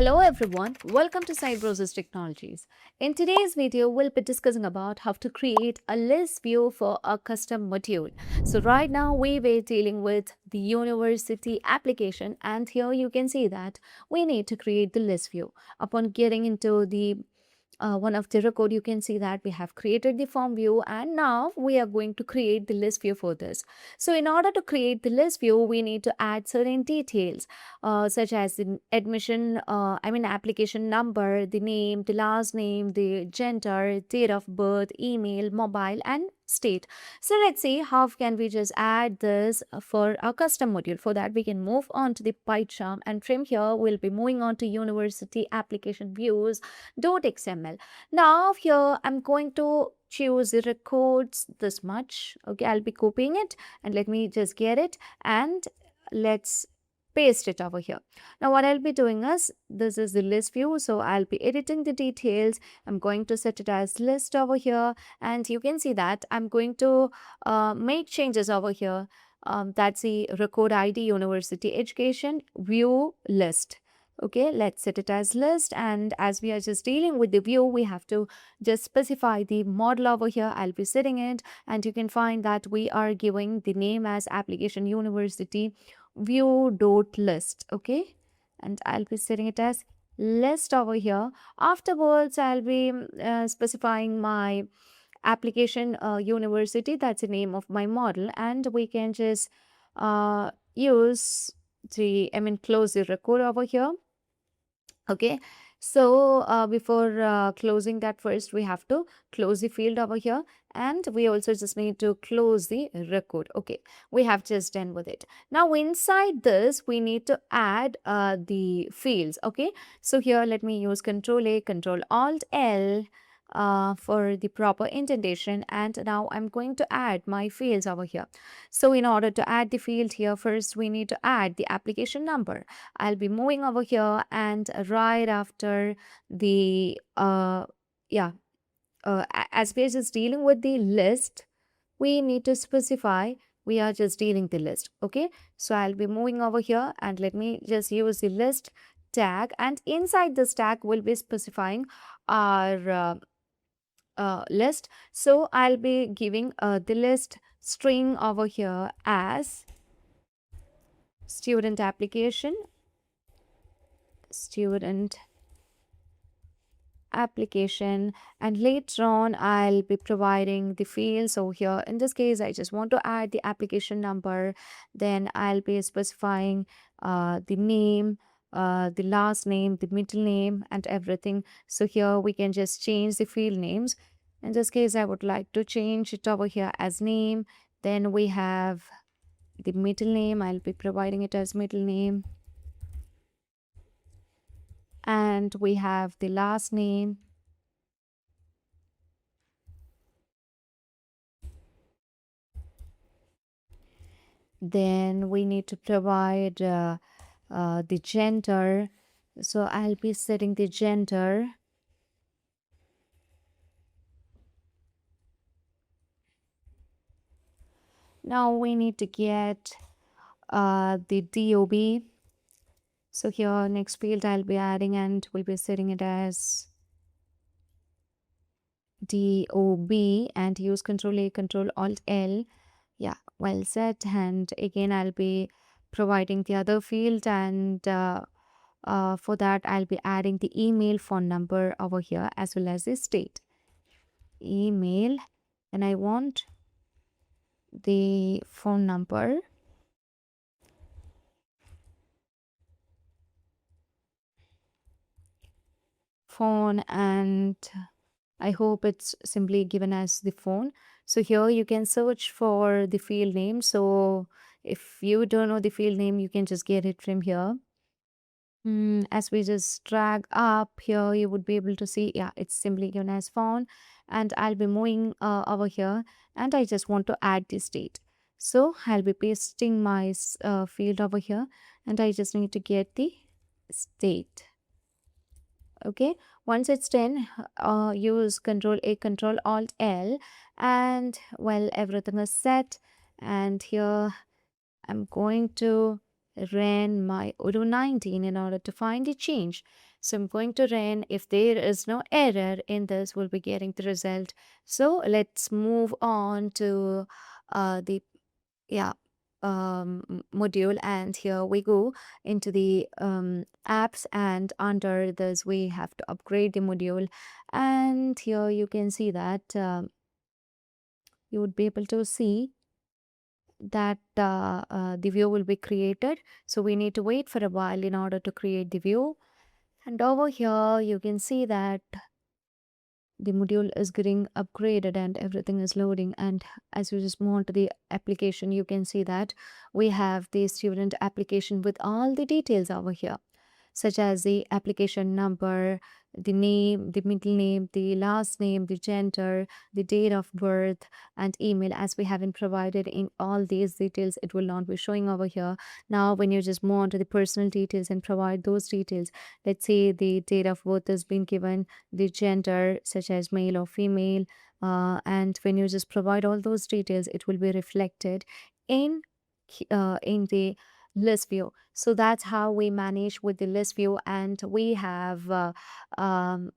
Hello everyone, welcome to Cybrosys Technologies. In today's video, we'll be discussing about how to create a list view for a custom module. So right now we were dealing with the university application, and here you can see that we need to create the list view. Upon getting into the one of the record, you can see that we have created the form view, and now we are going to create the list view for this. So in order to create the list view, we need to add certain details such as the admission, application number, the name, the last name, the gender, date of birth, email, mobile, and state. So let's see how can we just add this for our custom module. For that, we can move on to the pie chart, and from here we'll be moving on to university application views .xml. Now here I'm going to choose the records this much. Okay, I'll be copying it, and let me just get it, and let's paste it over here. Now what I'll be doing is, this is the list view, so I'll be editing the details. I'm going to set it as list over here, and you can see that I'm going to make changes over here. That's the record ID university education view list. Okay, let's set it as list, and as we are just dealing with the view, we have to just specify the model over here. I'll be setting it, and you can find that we are giving the name as application university view.list. Okay, and I'll be setting it as list over here. Afterwards, I'll be specifying my application university, that's the name of my model, and we can just use close the record over here. Okay, so before closing that, first we have to close the field over here, and we also just need to close the record. Okay, we have just done with it. Now inside this we need to add the fields. Okay, so here let me use Control A, Control Alt L for the proper indentation, and now I'm going to add my fields over here. So in order to add the field here, first we need to add the application number. I'll be moving over here, and right after the as we're just dealing with the list, we need to specify we are just dealing the list. Okay, so I'll be moving over here, and let me just use the list tag, and inside this tag we'll be specifying our list. So I'll be giving the list string over here as student application, and later on I'll be providing the field. So here in this case I just want to add the application number, then I'll be specifying the name, the last name, the middle name, and everything. So here we can just change the field names. In this case I would like to change it over here as name. Then we have the middle name, I'll be providing it as middle name, and we have the last name, then we need to provide the gender. So I'll be setting the gender. Now we need to get the DOB. So here next field I'll be adding, and we'll be setting it as DOB, and use Control A, Control Alt L. Yeah, well set. And again I'll be providing the other field, and for that I'll be adding the email, phone number over here, as well as the state. Email, and I want the phone number, and I hope it's simply given as the phone. So here you can search for the field name. So if you don't know the field name, you can just get it from here. As we just drag up here, you would be able to see, yeah, it's simply given as phone. And I'll be moving over here, and I just want to add the state. So I'll be pasting my field over here, and I just need to get the state. Okay, once it's done, use Control A, Control Alt L, and well, everything is set. And here I'm going to run my Odoo 19 in order to find the change. So I'm going to run. If there is no error in this, we'll be getting the result. So let's move on to the yeah module, and here we go into the apps, and under this we have to upgrade the module, and here you can see that you would be able to see that the view will be created. So we need to wait for a while in order to create the view, and over here you can see that the module is getting upgraded and everything is loading. And as you just move on to the application, you can see that we have the student application with all the details over here, such as the application number, the name, the middle name, the last name, the gender, the date of birth, and email. As we haven't provided in all these details, it will not be showing over here. Now, when you just move on to the personal details and provide those details, let's say the date of birth has been given, the gender, such as male or female, and when you just provide all those details, it will be reflected in in the list view. So that's how we manage with the list view. And we have um,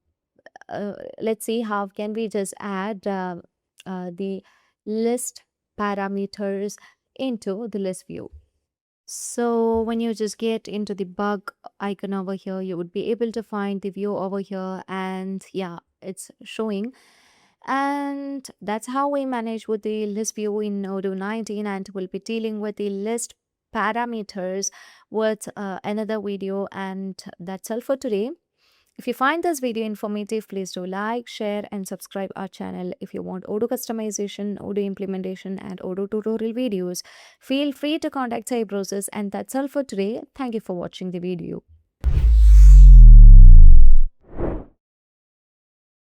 let's see how can we just add the list parameters into the list view. So when you just get into the bug icon over here, you would be able to find the view over here, and yeah, it's showing. And that's how we manage with the list view in Odoo 19, and we'll be dealing with the list parameters with another video. And that's all for today. If you find this video informative, please do like, share, and subscribe our channel. If you want Odoo customization, Odoo implementation, and Odoo tutorial videos, feel free to contact Cybrosys. And that's all for today. Thank you for watching the video.